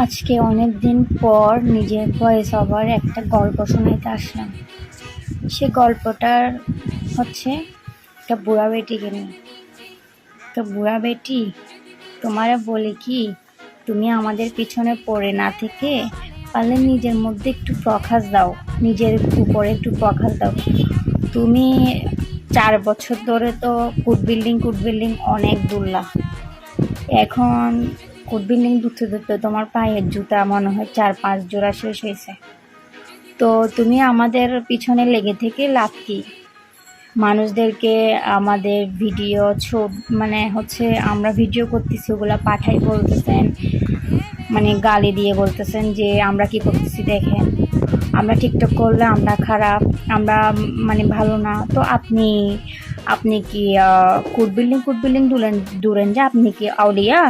আজকে অনেক দিন পর নিজের ভয়েস ওভার একটা গল্প শোনাইতে আসলাম। সে গল্পটার হচ্ছে একটা বুড়া বেটিকে নিয়ে। তো বুড়া বেটি, তোমারে বলি কি, তুমি আমাদের পিছনে পড়ে না থেকে পারলে নিজের মধ্যে একটু প্রকাশ দাও, নিজের উপরে একটু প্রকাশ দাও। তুমি 4 বছর ধরে তো কুট বিল্ডিং অনেক দূরলা। এখন কোট বিল্ডিং ধরতে ধরতে তোমার পায়ের জুতা মনে হয় 4-5 জোড়া শেষ হয়েছে। তো তুমি আমাদের পিছনে লেগে থেকে লাভ কি? মানুষদেরকে আমাদের ভিডিও মানে হচ্ছে আমরা ভিডিও করতেছি ওগুলা পাঠাই বলতেছেন, মানে গালি দিয়ে বলতেছেন যে আমরা কি করতেছি দেখেন, আমরা টিকটক করলে আমরা খারাপ, আমরা মানে ভালো না। তো আপনি আপনি কি কুট বিল্ডিং দূরেন যে আপনি কি আউলিয়া,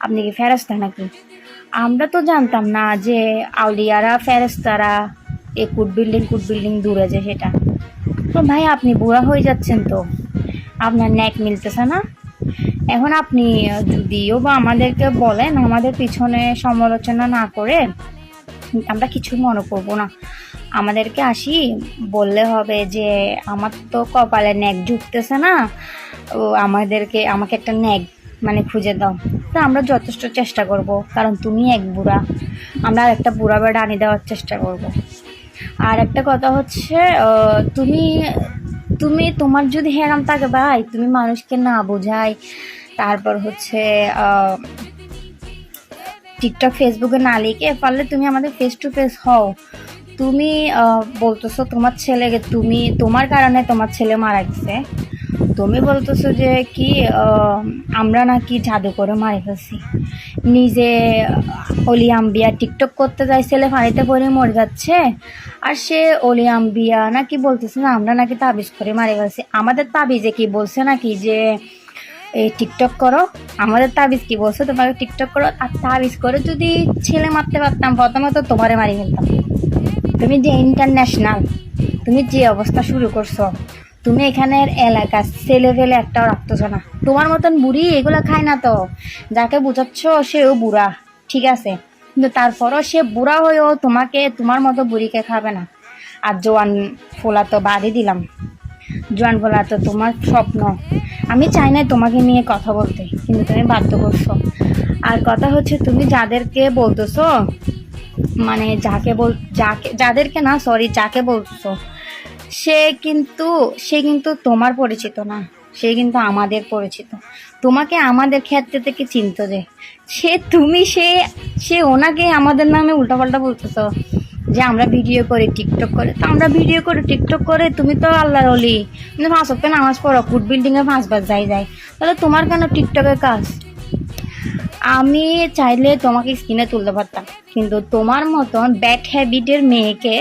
আপনি কি ফেরেস্তা নাকি? আমরা তো জানতাম না যে আউলিয়ারা ফেরেস্তারা এই কুট বিল্ডিং দূরে যে সেটা। তো ভাই আপনি বুড়া হয়ে যাচ্ছেন, তো আপনার ন্যাক মিলতেছে না। এখন আপনি যদিও বা আমাদেরকে বলেন, আমাদের পিছনে সমালোচনা না করে আমরা কিছু মনে করবো না। আমাদেরকে আসি বললে হবে যে আমার তো কপালে ন্যাক ঝুঁকতেছে না, ও আমাকে একটা ন্যাক মানে খুঁজে দাও। তো আমরা যথেষ্ট চেষ্টা করব, কারণ তুমি এক বুড়া, আমরা আর একটা বুড়া বেড়া আনি দেওয়ার চেষ্টা করব। আর একটা কথা হচ্ছে, তুমি তুমি তোমার যদি হেরাম থাকে ভাই, তুমি মানুষকে না বোঝাই, তারপর হচ্ছে টিকটক ফেসবুকে না লিখে পারলে তুমি আমাদের ফেস টু ফেস হও। তুমি বলতেছো তোমার ছেলেকে, তোমার কারণে তোমার ছেলে মারা গেছে। তুমি বলতেছো যে কি আমরা নাকি জাদু করে মারি ফেলছি। নিজে অলি আম্বিয়া টিকটক করতে যাই, ছেলে পানিতে পড়ে মরে যাচ্ছে, আর সে অলি আম্বিয়া নাকি বলতেছে না আমরা নাকি তাবিজ করে মারি ফেলছি। আমাদের তাবিজে কি বলছে নাকি যে এই টিকটক করো? আমাদের তাবিজ কি বলছে তোমাকে টিকটক করো? আর তাবিজ করে যদি ছেলে মারতে পারতাম প্রথমে তো তোমারে মারি ফেলতাম। তুমি যে ইন্টারন্যাশনাল, তুমি যে অবস্থা শুরু করছো, তুমি এখানের এলাকার ছেলে ফেলে একটাও রাখতেছো না। তোমার মতন বুড়ি এগুলো খায় না তো, যাকে বুঝাচ্ছ সেও বুড়া, ঠিক আছে, কিন্তু তারপরও সে বুড়া হয়েও তোমার মতো বুড়িকে খাবে না। আর জোয়ান ফোলা তো বাদই দিলাম, জোয়ান ফোলা তো তোমার স্বপ্ন। আমি চাই না তোমাকে নিয়ে কথা বলতে, কিন্তু তুমি বাধ্য করছো। আর কথা হচ্ছে, তুমি যাদেরকে বলতেছো, মানে যাদেরকে না, সরি, যাকে বলছো, সে কিন্তু তোমার পরিচিত না, সে কিন্তু আমাদের পরিচিত। তোমাকে আমাদের ক্ষেত্রে থেকে চিনতো যে সে ওনাকে আমাদের নামে উল্টাপাল্টা বলতেছো যে আমরা ভিডিও করি টিকটক করে। তো আমরা ভিডিও করে টিকটক করে, তুমি তো আল্লাহর অলি, তুমি 5 ওয়াক্ত নামাজ পড়ো, কুট বিল্ডিং এ 5 বার যাই, তাহলে তোমার কেন টিকটকের কাজ? আমি চাইলে তোমাকে স্ক্রিনে তুলতে পারতাম, কিন্তু তোমার মতন ব্যাড হ্যাবিটের মেয়েকে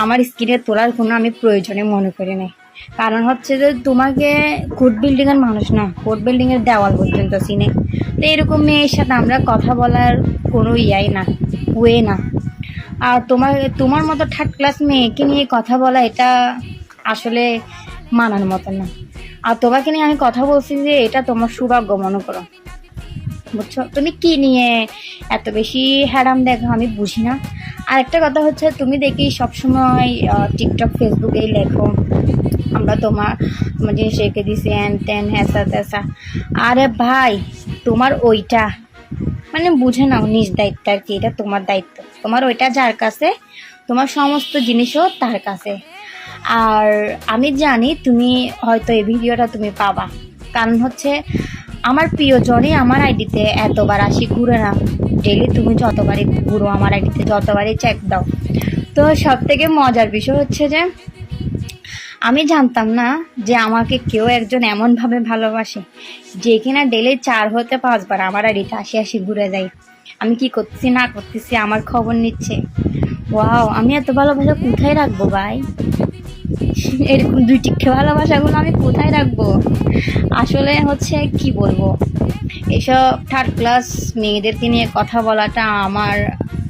আমার স্ক্রিনে তোলার কোনো আমি প্রয়োজনে মনে করি নাই। কারণ হচ্ছে যে তোমাকে কোট বিল্ডিং এর মানুষ না, কোট বিল্ডিং এর দেওয়াল পর্যন্ত চিনে। তো এরকম মেয়ের সাথে আমরা কথা বলার কোনো ইয়াই না, ওয়ে না। আর তোমার মতো থার্ড ক্লাস মেয়েকে নিয়ে কথা বলা, এটা আসলে মানার মতো না। আর তোমাকে নিয়ে আমি কথা বলছি যে এটা তোমার সৌভাগ্য মনে করো, বুঝছো? তুমি কি নিয়ে এত বেশি হ্যারাম দেখো আমি বুঝি না। আর একটা কথা হচ্ছে, তুমি দেখি সবসময় টিকটক ফেসবুকেই লেখো আমরা তোমার জিনিস রেখে দিছি হ্যান ত্যান হ্যাসা ত্যাসা। আরে ভাই, তোমার ওইটা মানে বুঝে নাও নিজ দায়িত্ব আর কি, এটা তোমার দায়িত্ব। তোমার ওইটা যার কাছে, তোমার সমস্ত জিনিসও তার কাছে। আর আমি জানি তুমি হয়তো এই ভিডিওটা তুমি পাবা, কারণ হচ্ছে আমার প্রিয়জনই আমার আইডিতে এতবার আসি ঘুরে না। ডেলি তুমি যতবারই ঘুরো আমার আইডিতে, যতবারই চেক দাও। তো সব থেকে মজার বিষয় হচ্ছে যে আমি জানতাম না যে আমাকে কেউ একজন এমনভাবে ভালোবাসে যে কিনা ডেলি 4 হতে 5 বার আমার আইডিতে আসি আসি ঘুরে যায়, আমি কি করতেছি না করতেছি আমার খবর নিচ্ছে। ওয়াও, আমি এত ভালোবাসা কোথায় রাখবো ভাই? এরকম দুই টিক্কা ভালোবাসাগুলো আমি কোথায় রাখবো? আসলে হচ্ছে কি বলবো, এসব থার্ড ক্লাস মেয়েদেরকে নিয়ে কথা বলাটা আমার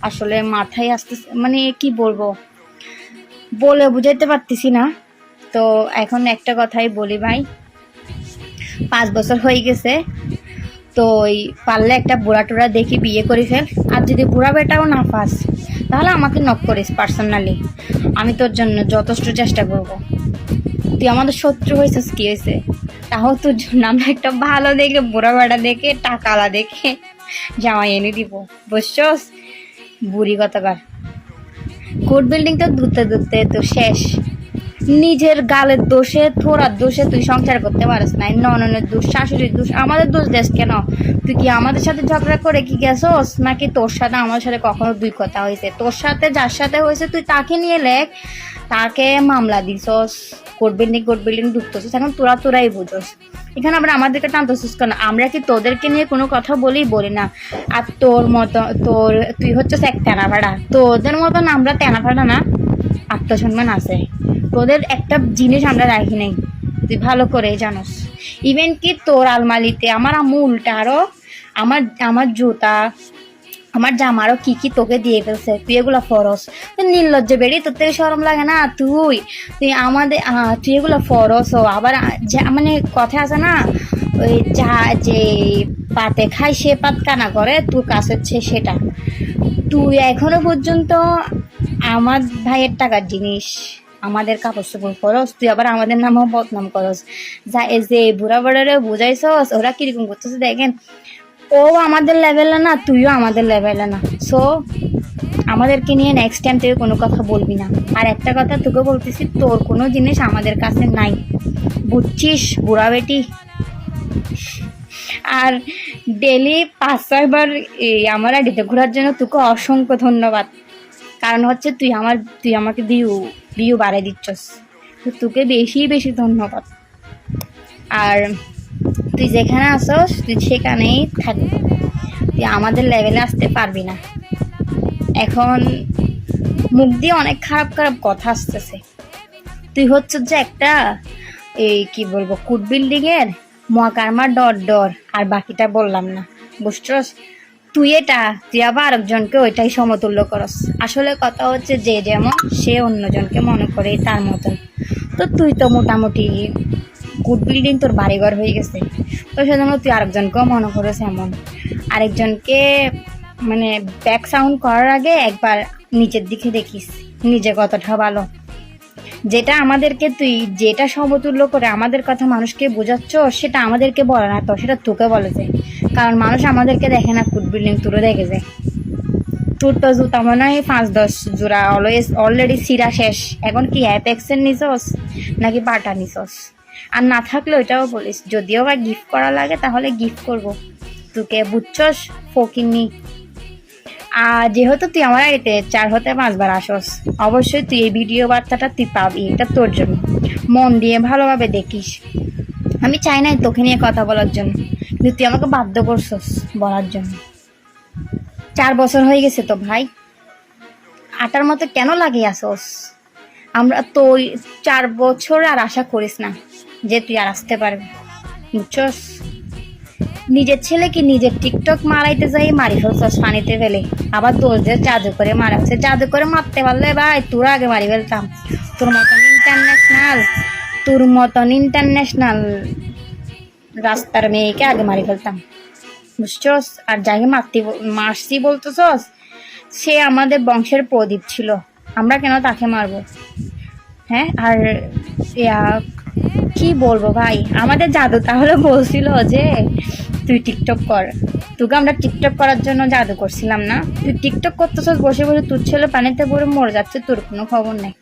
আসলে মাথায় আসতেছে, মানে কি বলবো, বলে বুঝাইতে পারতেছি না। তো এখন একটা কথাই বলি ভাই, 5 বছর হয়ে গেছে, তো পারলে একটা বুড়া টুড়া দেখি বিয়ে করে ফেল, আর যদি বুড়া বেটাও না পাস তাহলে আমাকে নক করিস পার্সোনালি, আমি তোর জন্য যথেষ্ট চেষ্টা করব। তুই আমাদের শত্রু হয়েছিস, কি হয়েছে, তাও তোর জন্য আমরা একটা ভালো দেখে বুড়া বেটা দেখে টাকালা দেখে জামাই এনে দিব, বুঝছস? বুড়ি কতবার কোর্ট বিল্ডিং তো ধুতে ধুতে তো শেষ। নিজের গালের দোষে থোড়ার দোষে তুই সংসার করতে পারিস না, নননের দোষ, শাশুড়ির দোষ, আমাদের দোষ দেশ কেন? তুই কি আমাদের সাথে ঝগড়া করে কি গেছস, নাকি তোর সাথে আমার সাথে কখনো দুই কথা হয়েছে? তোর সাথে যার সাথে হয়েছে তুই তাকে নিয়ে লেখ, তাকে মামলা দিছস, কোর্ট বিল্ডিং ঢুকতেছিস, এখন তোরাই বুঝোস। এখানে আবার আমাদেরকে টানতেছিস কেন? আমরা কি তোদেরকে নিয়ে কোনো কথা বলি না? আর তোর মতো তুই হচ্ছিস এক তেনা ভাড়া, তোদের মতন আমরা তেনা ভাড়া না, আত্মসম্মান আছে। তোদের একটা জিনিস আমরা রাখি নাই, তুই ভালো করে জানোস। ইভেন কি তোর আলমারিতে আমার আম্মু উল্টা আরো আমার জুতা, আমার জামারও কি তোকে দিয়ে ফেলছে, তুই এগুলো ফরস। তুই নির্লজ্জ বেড়ি, তোর থেকে শরম লাগে না? তুই এগুলো ফরস ও আবার মানে কথা আছে না, ওই যে পাতে খায় সে পাত কানা করে, তোর কাজ হচ্ছে সেটা। তুই এখনো পর্যন্ত আমার ভাইয়ের টাকার জিনিস, আমাদের কাপড় চোপড় করস, তুই আবার আমাদের নামও বদনাম করস। যে বুড়া বুড়ারে বুঝাইছস ওরা কিরকম করতেছে দেখেন, ও আমাদের লেভেলে না, তুইও আমাদের লেভেলে না। সো আমাদেরকে নিয়ে নেক্সট টাইম থেকে কোনো কথা বলবি না। আর একটা কথা তোকে বলতেছি, তোর কোনো জিনিস আমাদের কাছে নাই, বুঝছিস বুড়া বেটি? আর ডেলি 5-6 বার আমার আইডিতে ঘোরার জন্য তোকে অসংখ্য ধন্যবাদ। কারণ হচ্ছে তুই আমাকে ভিউ বাড়াই দিচ্ছস, তো তোকে বেশি ধন্যবাদ। আর তুই যেখানে আসস তুই সেখানেই থাকবি, তুই আমাদের লেভেলে আসতে পারবি না। এখন মুখ দিয়ে অনেক খারাপ কথা আসতেছে। তুই হচ্ছে যে একটা কি বলবো, কোর্ট বিল্ডিং এর মহাকারমা ডর, আর বাকিটা বললাম না, বুঝছস? তুই আবার আরেকজনকে ওইটাই সমতুল্য করস। আসলে কথা হচ্ছে যে যেমন সে অন্যজনকে মনে করে তার মতন। তো তুই তো মোটামুটি কোর্ট বিল্ডিং তোর বাড়িঘর হয়ে গেছে, তো সেজন্য তুই আরেকজনকেও মনে করিস এমন। আরেকজনকে মানে ব্যাক সাউন্ড করার আগে একবার নিচের দিকে দেখিস নিজে কতটা ভালো। যেটা সমতুল্য করে আমাদের কথা মানুষকে বোঝাচ্ছ, সেটা আমাদেরকে বলে না, তো সেটা তোকে বলেছে। কারণ মানুষ আমাদেরকে দেখে না, কোর্ট বিল্ডিং তোরও দেখে যায়। তোর তো জুতা মনে হয় 5-10 জোড়া অলরেডি সিরা শেষ। এখন কি অ্যাপেক্সের নিছস নাকি বাটা নিছস? আর না থাকলে ওইটাও বলিস, যদিও বা গিফট করা লাগে তাহলে গিফট করব তোকে, বুঝছস ফকিন্নি? আর যেহেতু তুই আমার আইতে 4 হতে 5 বার আসস, অবশ্যই তুই এই ভিডিও বার্তাটা তুই পাবি, এটা তোর জন্য। মন দিয়ে ভালোভাবে দেখিস। আমি চাই নাই তোকে নিয়ে কথা বলার জন্য, কিন্তু তুই আমাকে বাধ্য করছস বলার জন্য। 4 বছর হয়ে গেছে তো ভাই, আটার মতো কেন লাগিয়ে আসস? আমরা তো 4 বছর আর আশা করিস না যে তুই আর আসতে পারবি, বুঝছস? নিজের ছেলেকে নিজের টিকটক মারাইতে যাই মারি ফেলছস পানিতে ফেলে, আবার দোষদের জাদু করে মারাচ্ছে। জাদু করে মারতে পারলে ভাই তোরা আগে মারি ফেলতাম। তোর মতন ইন্টারন্যাশনাল রাস্তার মেয়েকে আগে মারি ফেলতাম, বুঝছস? আর যাকে মারছি বলতেছস, সে আমাদের বংশের প্রদীপ ছিল, আমরা কেন তাকে মারবো? হ্যাঁ, আর কি বলবো ভাই, আমাদের জাদু তাহলে বলছিল যে তুই টিকটক কর, তোকে আমরা টিকটক করার জন্য জাদু করছিলাম না? তুই টিকটক করতেছস বসে বসে, তোর ছেলে পানিতে পড়ে মরে যাচ্ছে, তোর কোনো খবর নেই।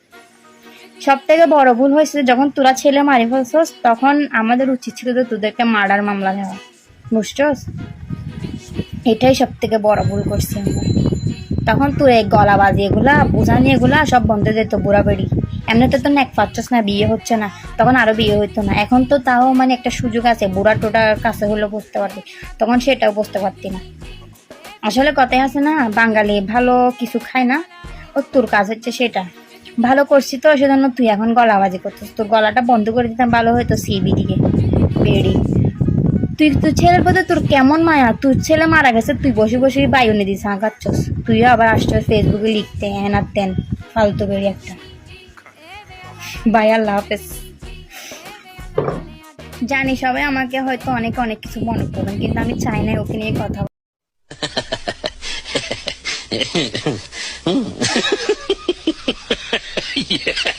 সব থেকে বড় ভুল হয়েছে যখন তোরা ছেলে মারি ফেলছস, তখন আমাদের উচিত ছিল যে তোদেরকে মার্ডার মামলা দেওয়া, বুঝছস? এটাই সব থেকে বড় ভুল করছি আমরা। তখন তোর এই গলাবাজি এগুলা বোঝানি এগুলা সব বন্ধ যেত, বুড়া বেড়ি। এমনিতে তো নেক পাচ্ছস না, বিয়ে হচ্ছে না, তখন আরো বিয়ে হইতো না। এখন তো তাও মানে একটা সুযোগ আছে, বুড়া টোটার কাছে হলেও বুঝতে পারবি, তখন সেটাও বুঝতে পারতি না। আসলে কথাই আছে না, বাঙালি ভালো কিছু খায় না, ও তোর কাজ হচ্ছে সেটা। ভালো করছি তো সেজন্য তুই এখন গলাবাজি করছিস, তোর গলাটা বন্ধ করে দিতাম ভালো হইতো। সিবি দিকে বেড়ি, তুই ছেলের প্রতি তোর কেমন মায়া? তোর ছেলে মারা গেছে, তুই বসে বসে বায়ুনে দিস আঁকাচ্ছস, তুইও আবার আসছস ফেসবুকে লিখতে হ্যান আর তেন, ফালতু বেড়ি একটা। বাই, আল্লাহ হাফেজ। জানি সবাই আমাকে হয়তো অনেক অনেক কিছু মনে করবেন, কিন্তু আমি চাই না ওকে নিয়ে কথা Yeah.